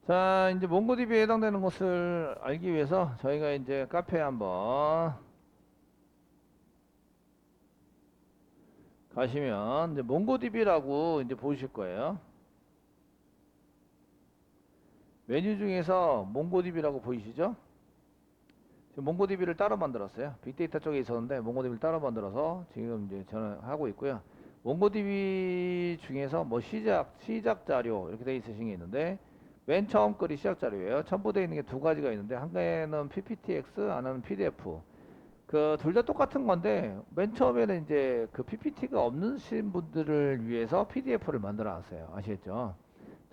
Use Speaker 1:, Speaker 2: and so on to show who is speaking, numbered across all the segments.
Speaker 1: 자, 이제 몽고DB에 해당되는 것을 알기 위해서 저희가 이제 카페에 한번 가시면 이제 몽고DB라고 이제 보실 거예요. 메뉴 중에서 몽고DB라고 보이시죠? 지금 몽고DB를 따로 만들었어요. 빅데이터 쪽에 있었는데 몽고DB를 따로 만들어서 지금 이제 저는 하고 있고요. 몽고DB 중에서 뭐 시작 자료 이렇게 돼 있으신 게 있는데 맨 처음 글이 시작 자료예요. 첨부되어 있는 게 두 가지가 있는데 한 개는 PPTX, 하나는 PDF. 그 둘 다 똑같은 건데 맨 처음에는 이제 그 PPT가 없는 분들을 위해서 PDF를 만들어 놨어요. 아시겠죠?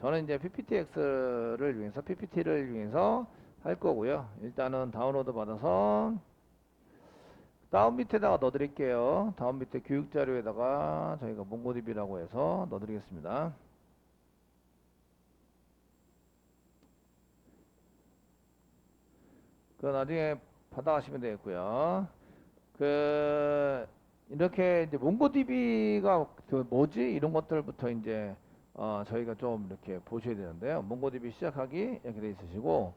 Speaker 1: 저는 이제 PPTX를 위해서 PPT를 위해서 할 거고요. 일단은 다운로드 받아서 다운 밑에다가 넣어 드릴게요. 다운 밑에 교육 자료에다가 저희가 몽고DB라고 해서 넣어 드리겠습니다. 그 나중에 받아가시면 되겠고요. 그 이렇게 이제 몽고DB가 그 뭐지 이런 것들부터 이제 저희가 좀 이렇게 보셔야 되는데요. 몽고DB 시작하기 이렇게 돼 있으시고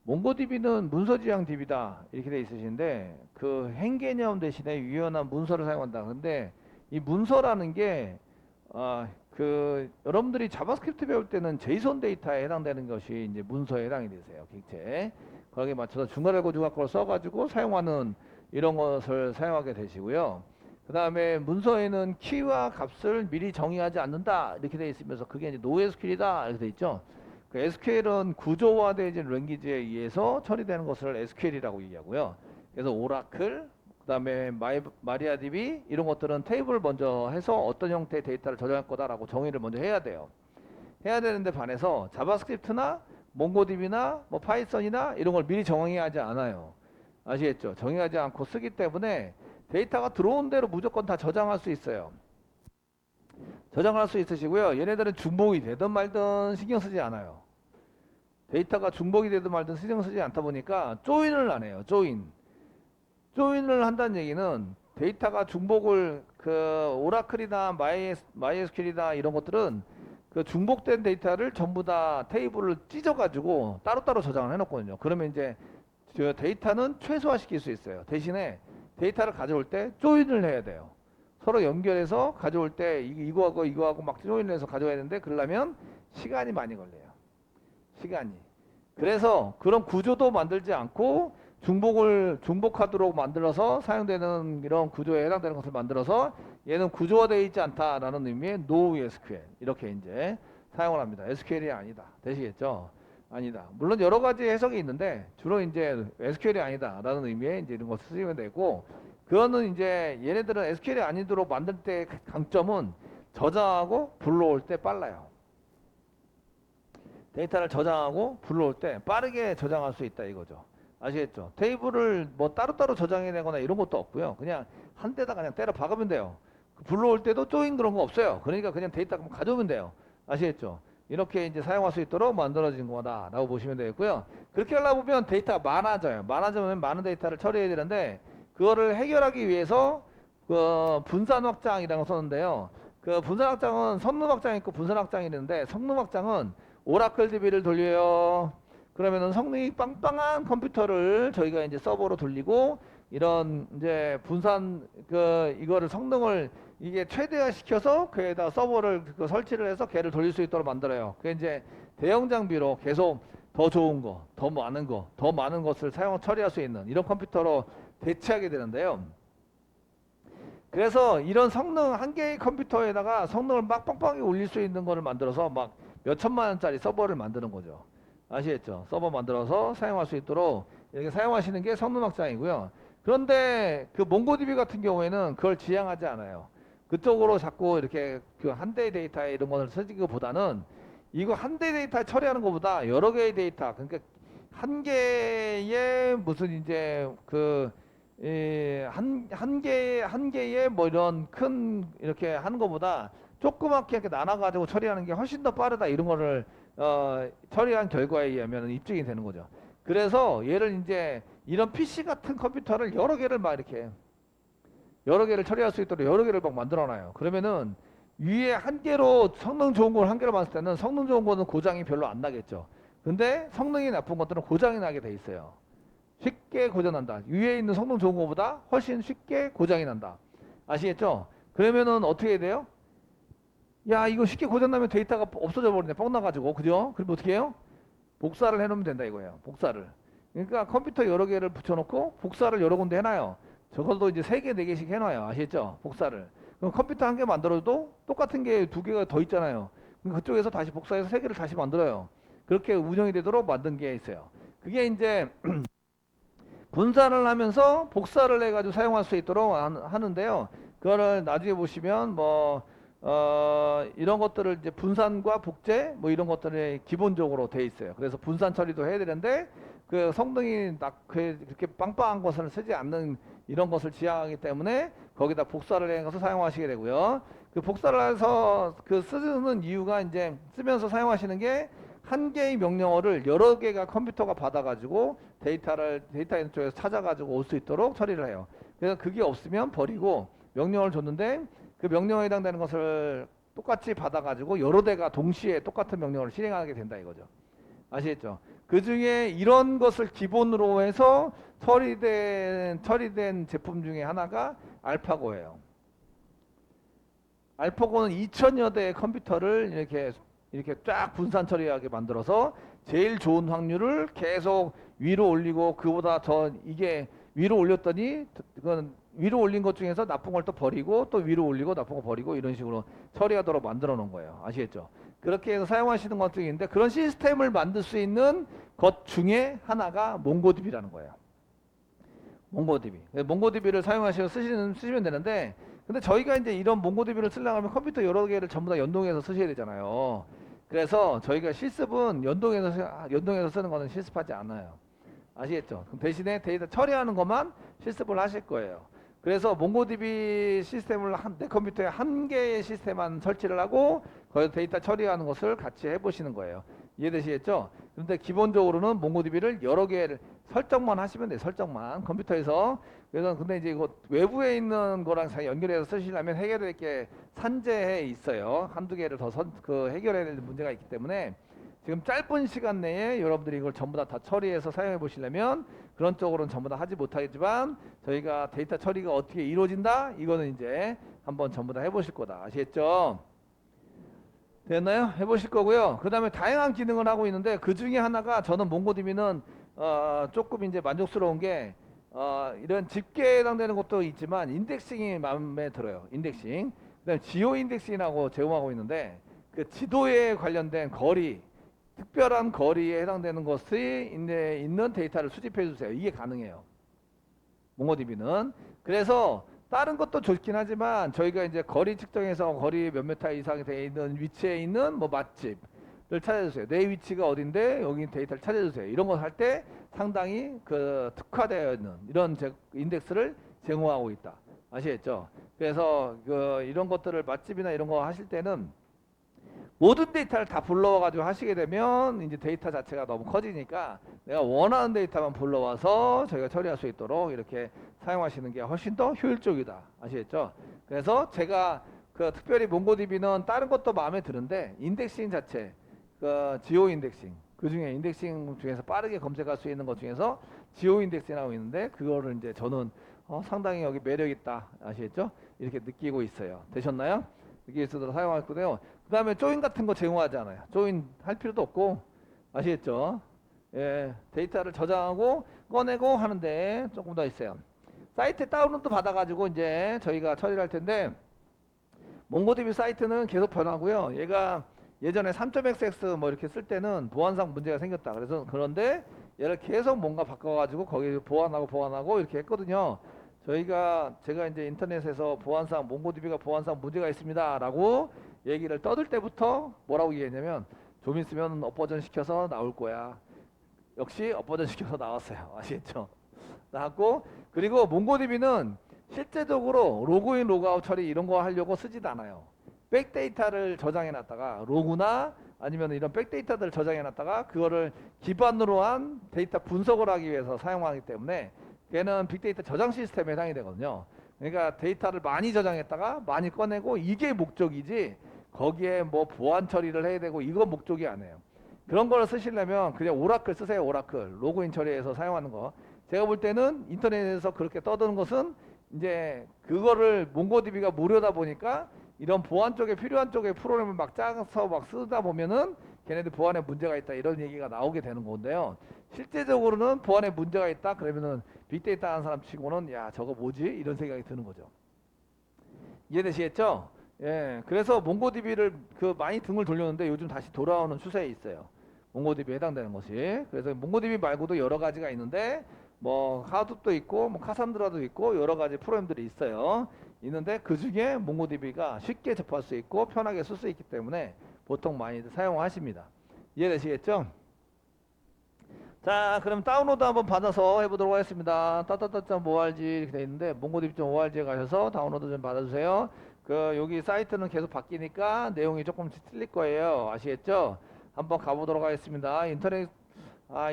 Speaker 1: 몽고DB는 문서 지향 DB다 이렇게 돼 있으신데 그 행개념 대신에 유연한 문서를 사용한다. 근데 이 문서라는 게 여러분들이 자바스크립트 배울 때는 제이슨 데이터에 해당되는 것이 이제 문서에 해당이 되세요. 객체. 거기에 맞춰서 중괄호 주각을 써가지고 사용하는 이런 것을 사용하게 되시고요. 그 다음에 문서에는 키와 값을 미리 정의하지 않는다 이렇게 돼 있으면서 그게 이제 NoSQL이다 이렇게 돼 있죠. 그 SQL은 구조화되어진 랭귀지에 의해서 처리되는 것을 SQL이라고 얘기하고요. 그래서 오라클, 그 다음에 마리아DB 이런 것들은 테이블을 먼저 해서 어떤 형태의 데이터를 저장할 거다라고 정의를 먼저 해야 돼요. 해야 되는데 반해서 자바스크립트나 몽고DB나 뭐 파이썬이나 이런 걸 미리 정의하지 않아요. 아시겠죠? 정의하지 않고 쓰기 때문에 데이터가 들어온 대로 무조건 다 저장할 수 있어요. 저장할 수 있으시고요. 얘네들은 중복이 되든 말든 신경 쓰지 않아요. 데이터가 중복이 되든 말든 신경 쓰지 않다 보니까 조인을 안 해요. 조인을 한다는 얘기는 데이터가 중복을 그 오라클이나 마이에스큐엘이나 이런 것들은 그 중복된 데이터를 전부 다 테이블을 찢어가지고 따로따로 저장을 해놓거든요. 그러면 이제 저 데이터는 최소화시킬 수 있어요. 대신에 데이터를 가져올 때 조인을 해야 돼요. 서로 연결해서 가져올 때 이거하고 막 조인을 해서 가져와야 되는데 그러려면 시간이 많이 걸려요. 시간이. 그래서 그런 구조도 만들지 않고 중복하도록 만들어서 사용되는 이런 구조에 해당되는 것을 만들어서 얘는 구조화되어 있지 않다라는 의미의 NoSQL 이렇게 이제 사용을 합니다. SQL이 아니다. 되시겠죠? 아니다. 물론 여러 가지 해석이 있는데 주로 이제 SQL이 아니다라는 의미의 이제 이런 것을 쓰시면 되고 그거는 이제 얘네들은 SQL이 아니도록 만들 때 강점은 저장하고 불러올 때 빨라요. 데이터를 저장하고 불러올 때 빠르게 저장할 수 있다 이거죠. 아시겠죠? 테이블을 뭐 따로따로 저장해내거나 이런 것도 없고요. 그냥 한 대다 그냥 때려 박으면 돼요. 불러올 때도 조인 그런 거 없어요. 그러니까 그냥 데이터 가져오면 돼요. 아시겠죠? 이렇게 이제 사용할 수 있도록 만들어진 거다라고 보시면 되겠고요. 그렇게 하려고 보면 데이터가 많아져요. 많아지면 많은 데이터를 처리해야 되는데 그거를 해결하기 위해서 그 분산 확장이라는 거 썼는데요. 그 분산 확장은 선룸 확장이 있고 분산 확장이 있는데 선룸 확장은 오라클 DB를 돌려요. 그러면은 성능이 빵빵한 컴퓨터를 저희가 이제 서버로 돌리고 이런 이제 분산 이거를 성능을 이게 최대화 시켜서 그에다 서버를 설치를 해서 걔를 돌릴 수 있도록 만들어요. 그게 이제 대형 장비로 계속 더 좋은 거, 더 많은 것을 처리할 수 있는 이런 컴퓨터로 대체하게 되는데요. 그래서 이런 성능 한 개의 컴퓨터에다가 성능을 막 빵빵하게 올릴 수 있는 거를 만들어서 막 몇천만 원짜리 서버를 만드는 거죠. 아시겠죠? 서버 만들어서 사용할 수 있도록 이렇게 사용하시는 게 성능 확장이고요. 그런데 그 몽고DB 같은 경우에는 그걸 지향하지 않아요. 그쪽으로 자꾸 이렇게 그 한 대의 데이터에 이런 것을 쓰기보다는 이거 한 대의 데이터 처리하는 것보다 여러 개의 데이터 그러니까 한 개의 무슨 이제 한 개의 뭐 이런 큰 이렇게 하는 것보다 조그맣게 이렇게 나눠가지고 처리하는 게 훨씬 더 빠르다 이런 거를 처리한 결과에 의하면 입증이 되는 거죠. 그래서 얘를 이제 이런 PC 같은 컴퓨터를 여러 개를 막 이렇게 여러 개를 처리할 수 있도록 여러 개를 막 만들어 놔요. 그러면은 위에 한 개로 성능 좋은 걸 한 개로 봤을 때는 성능 좋은 거는 고장이 별로 안 나겠죠. 근데 성능이 나쁜 것들은 고장이 나게 돼 있어요. 쉽게 고장난다. 위에 있는 성능 좋은 것보다 훨씬 쉽게 고장이 난다. 아시겠죠? 그러면은 어떻게 해야 돼요? 야, 이거 쉽게 고장나면 데이터가 없어져 버리네. 뻥 나가지고. 그죠? 그럼 어떻게 해요? 복사를 해놓으면 된다 이거예요. 복사를. 그러니까 컴퓨터 여러 개를 붙여놓고 복사를 여러 군데 해놔요. 적어도 이제 3개, 4개씩 해놔요. 아시겠죠? 복사를. 그럼 컴퓨터 한 개 만들어도 똑같은 게 2개가 더 있잖아요. 그럼 그쪽에서 다시 복사해서 3개를 다시 만들어요. 그렇게 운영이 되도록 만든 게 있어요. 그게 이제 분산을 하면서 복사를 해가지고 사용할 수 있도록 하는데요. 그거를 나중에 보시면 이런 것들을 이제 분산과 복제 뭐 이런 것들이 기본적으로 돼 있어요. 그래서 분산 처리도 해야 되는데 그 성능이 그렇게 빵빵한 것을 쓰지 않는 이런 것을 지향하기 때문에 거기다 복사를 해서 사용하시게 되고요. 그 복사를 해서 그 쓰는 이유가 이제 쓰면서 사용하시는 게 한 개의 명령어를 여러 개가 컴퓨터가 받아가지고 데이터 있는 쪽에서 찾아가지고 올 수 있도록 처리를 해요. 그래서 그게 없으면 버리고 명령어를 줬는데 그 명령어에 해당되는 것을 똑같이 받아가지고 여러 대가 동시에 똑같은 명령어를 실행하게 된다 이거죠. 아시겠죠? 그 중에 이런 것을 기본으로 해서 처리된 제품 중에 하나가 알파고예요. 알파고는 2000여 대의 컴퓨터를 이렇게 쫙 분산 처리하게 만들어서 제일 좋은 확률을 계속 위로 올리고 그보다 더 이게 위로 올렸더니 그건 위로 올린 것 중에서 나쁜 걸 또 버리고 또 위로 올리고 나쁜 거 버리고 이런 식으로 처리하도록 만들어 놓은 거예요. 아시겠죠? 그렇게 해서 사용하시는 것 중에 있는데 그런 시스템을 만들 수 있는 것 중에 하나가 몽고디비라는 거예요. 몽고디비. 몽고디비를 사용하셔서 쓰시면 되는데 근데 저희가 이제 이런 몽고디비를 쓰려고 하면 컴퓨터 여러 개를 전부 다 연동해서 쓰셔야 되잖아요. 그래서 저희가 실습은 연동해서 쓰는 거는 실습하지 않아요. 아시겠죠? 그럼 대신에 데이터 처리하는 것만 실습을 하실 거예요. 그래서 몽고디비 시스템을 내 컴퓨터에 한 개의 시스템만 설치를 하고 거기서 데이터 처리하는 것을 같이 해보시는 거예요. 이해되시겠죠? 그런데 기본적으로는 몽고디비를 여러 개를 설정만 하시면 돼요. 설정만 컴퓨터에서. 그래서 근데 이제 이거 외부에 있는 거랑 연결해서 쓰시려면 해결될 게 산재해 있어요. 한두 개를 더 해결해야 될 문제가 있기 때문에 지금 짧은 시간 내에 여러분들이 이걸 전부 다 처리해서 사용해 보시려면 그런 쪽으로는 전부 다 하지 못하겠지만 저희가 데이터 처리가 어떻게 이루어진다? 이거는 이제 한번 전부 다 해보실 거다. 아시겠죠? 됐나요? 해보실 거고요. 그 다음에 다양한 기능을 하고 있는데 그 중에 하나가 저는 몽고디비는 조금 이제 만족스러운 게 이런 집계에 해당되는 것도 있지만 인덱싱이 마음에 들어요. 인덱싱. 그다음에 지오 인덱싱이라고 제공하고 있는데 그 지도에 관련된 거리, 특별한 거리에 해당되는 것이 있는 데이터를 수집해 주세요. 이게 가능해요. 몽고디비는. 그래서 다른 것도 좋긴 하지만 저희가 이제 거리 측정해서 거리 몇 미터 이상이 되어 있는 위치에 있는 뭐 맛집을 찾아주세요. 내 위치가 어딘데 여기 데이터를 찾아주세요. 이런 거 할 때 상당히 그 특화되어 있는 이런 인덱스를 제공하고 있다. 아시겠죠? 그래서 이런 것들을 맛집이나 이런 거 하실 때는 모든 데이터를 다 불러와가지고 하시게 되면 이제 데이터 자체가 너무 커지니까 내가 원하는 데이터만 불러와서 저희가 처리할 수 있도록 이렇게 사용하시는 게 훨씬 더 효율적이다. 아시겠죠? 그래서 제가 특별히 몽고디비는 다른 것도 마음에 드는데 인덱싱 자체, 지오 인덱싱, 그 중에 인덱싱 중에서 빠르게 검색할 수 있는 것 중에서 지오 인덱싱이라고 있는데 그거를 이제 저는 상당히 여기 매력 있다. 아시겠죠? 이렇게 느끼고 있어요. 되셨나요? 느끼고 있어서 사용할 거고요. 그 다음에 조인 같은 거 제공하지 않아요. 조인 할 필요도 없고 아시겠죠? 예, 데이터를 저장하고 꺼내고 하는데 조금 더 있어요. 사이트 다운로드 받아가지고 이제 저희가 처리를 할 텐데 몽고디비 사이트는 계속 변하고요. 얘가 예전에 3.xx 뭐 이렇게 쓸 때는 보안상 문제가 생겼다. 그런데 얘를 계속 뭔가 바꿔가지고 거기 보완하고 이렇게 했거든요. 제가 이제 인터넷에서 몽고디비가 보안상 문제가 있습니다라고 얘기를 떠들 때부터 뭐라고 얘기했냐면 좀 있으면 업버전 시켜서 나올 거야. 역시 업버전 시켜서 나왔어요. 아시겠죠? 나왔고 그리고 몽고디비는 실제적으로 로그인 로그아웃 처리 이런 거 하려고 쓰지도 않아요. 백데이터를 저장해 놨다가 로그나 아니면 이런 백데이터들을 저장해 놨다가 그거를 기반으로 한 데이터 분석을 하기 위해서 사용하기 때문에 걔는 빅데이터 저장 시스템에 해당이 되거든요. 그러니까 데이터를 많이 저장했다가 많이 꺼내고 이게 목적이지 거기에 뭐 보안 처리를 해야 되고 이거 목적이 아니에요. 그런 걸 쓰시려면 그냥 오라클 쓰세요. 오라클 로그인 처리해서 사용하는 거. 제가 볼 때는 인터넷에서 그렇게 떠드는 것은 이제 그거를 몽고디비가 무료다 보니까 이런 보안 쪽에 필요한 쪽에 프로그램을 막 짜서 막 쓰다 보면은 걔네들 보안에 문제가 있다 이런 얘기가 나오게 되는 건데요. 실제적으로는 보안에 문제가 있다 그러면은 빅데이터 하는 사람 치고는 야 저거 뭐지 이런 생각이 드는 거죠. 이해되시겠죠? 예, 그래서 몽고디비를 그 많이 등을 돌렸는데 요즘 다시 돌아오는 추세에 있어요. 몽고디비에 해당되는 것이. 그래서 몽고디비 말고도 여러 가지가 있는데 뭐 하둡도 있고 뭐 카산드라도 있고 여러 가지 프로그램들이 있어요. 있는데 그 중에 몽고디비가 쉽게 접할 수 있고 편하게 쓸 수 있기 때문에 보통 많이들 사용하십니다. 이해되시겠죠? 자, 그럼 다운로드 한번 받아서 해보도록 하겠습니다. 따따따.org 이렇게 되어 있는데 몽고디비.org에 가셔서 다운로드 좀 받아주세요. 그 여기 사이트는 계속 바뀌니까 내용이 조금씩 틀릴 거예요. 아시겠죠? 한번 가보도록 하겠습니다. 인터넷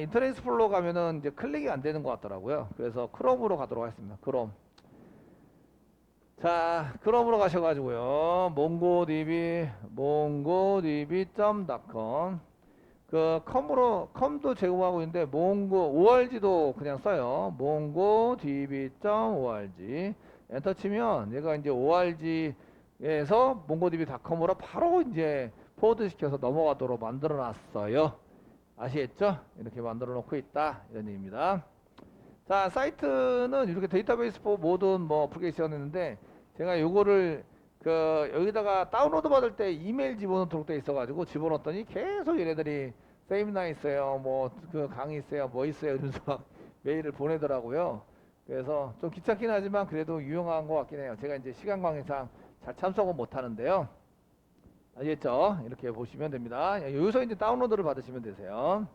Speaker 1: 익스플로러 가면은 이제 클릭이 안 되는 것 같더라고요. 그래서 크롬으로 가도록 하겠습니다. 크롬. 자, 크롬으로 가셔가지고요. mongodb.com 그 컴도 제공하고 있는데 몽고 org도 그냥 써요. mongodb.org 엔터 치면 얘가 이제 org에서 mongodb.com으로 바로 이제 포워드 시켜서 넘어가도록 만들어 놨어요. 아시겠죠? 이렇게 만들어 놓고 있다 이런 얘기입니다. 자, 사이트는 이렇게 데이터베이스 포 모든 뭐 어플리케이션 했는데 제가 요거를 그 여기다가 다운로드 받을 때 이메일 집어넣도록 돼 있어가지고 집어넣었더니 계속 얘네들이 세미나 있어요, 뭐 그 강의 있어요, 뭐 있어요 이러면서 막 메일을 보내더라고요. 그래서 좀 귀찮긴 하지만 그래도 유용한 것 같긴 해요. 제가 이제 시간 관계상 잘 참석은 못 하는데요. 아시겠죠? 이렇게 보시면 됩니다. 여기서 이제 다운로드를 받으시면 되세요.